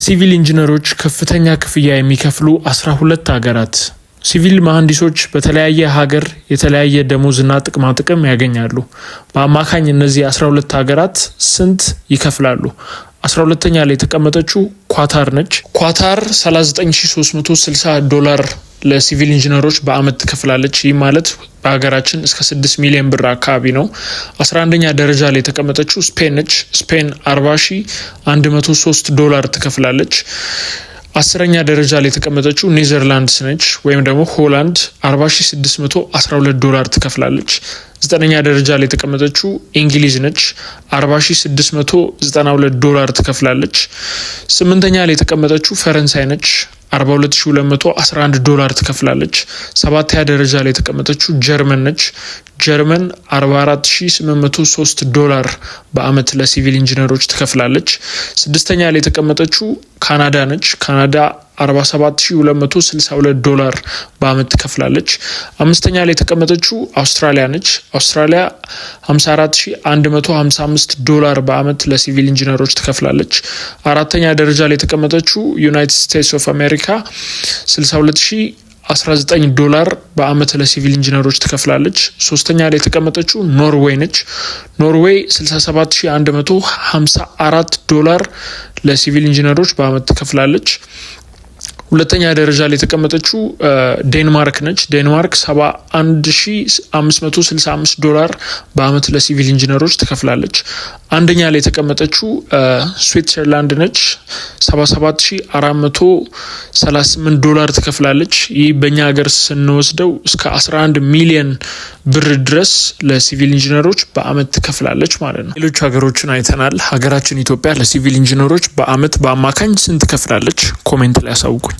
ሲቪል ኢንጂነሮች ከፍተኛ ክፍያ የሚከፍሉ 12 ሀገራት። ሲቪል መሐንዲሶች በተለያየ ሀገር የተለያየ ደሞዝና ጥቅማ ጥቅም ያገኛሉ። በአማካኝ እነዚህ 12 ሀገራት ስንት ይከፍላሉ? 12ኛ ላይ የተቀመጠችው ኳታር ነች። ኳታር $39360 ለሲቪል ኢንጂነሮች በአመት ትከፍላለች። ይህ ማለት በሀገራችን እስከ 6 ሚሊዮን ብር አካባቢ ነው። 11ኛ ደረጃ ላይ የተቀመጠችው ስፔን ነች። ስፔን $40103 ትከፍላለች። 10ኛ ደረጃ ላይ የተቀመጠችው ኔዘርላንድስ ነች ወይም ደግሞ ሆላንድ $40612 ትከፍላለች። 9ኛ ደረጃ ላይ የተቀመጠችው እንግሊዝ ነች $40692 ትከፍላለች። 8ኛ ላይ የተቀመጠችው ፈረንሳይ ነች $42211 ትከፍላለች። 7ኛ ደረጃ ላይ የተቀመጠችው ጀርመን ነች። ጀርመን $44803 በአመት ለሲቪል ኢንጂነሮች ትከፍላለች። 6ኛ ላይ የተቀመጠችው ካናዳ ነች። ካናዳ $47262 በአመት ትከፍላለች። 5ኛ ላይ የተቀመጠችው አውስትራሊያ ነች። አውስትራሊያ $54155 በአመት ለሲቪል ኢንጂነሮች ትከፍላለች። 4ኛ ደረጃ ላይ የተቀመጠችው ዩናይትድ ስቴትስ ኦፍ አሜሪካ $62019 በአመት ለሲቪል ኢንጂነሮች ትከፍላለች። 3ኛ ላይ የተቀመጠችው ኖርዌይ ነች። ኖርዌይ $67154 ለሲቪል ኢንጂነሮች በአመት ትከፍላለች። 2ኛ ደረጃ ላይ የተቀመጠችው ዴንማርክ ነች። ዴንማርክ $71565 በአመት ለሲቪል ኢንጂነሮች ትከፍላለች። 1ኛ ላይ የተቀመጠችው ስዊትዘርላንድ ነች። $77438 ትከፍላለች። ይህ በእኛ ሀገር ስንወስደው እስከ 11 ሚሊዮን ብር ድረስ ለሲቪል ኢንጂነሮች በአመት ትከፍላለች ማለት ነው። ሌሎች ሀገሮችን አይተናል። ሀገራችን ኢትዮጵያ ለሲቪል ኢንጂነሮች በአመት በአማካኝ ስንት ትከፍላለች? ኮሜንት ላይ ያሳውቁኝ።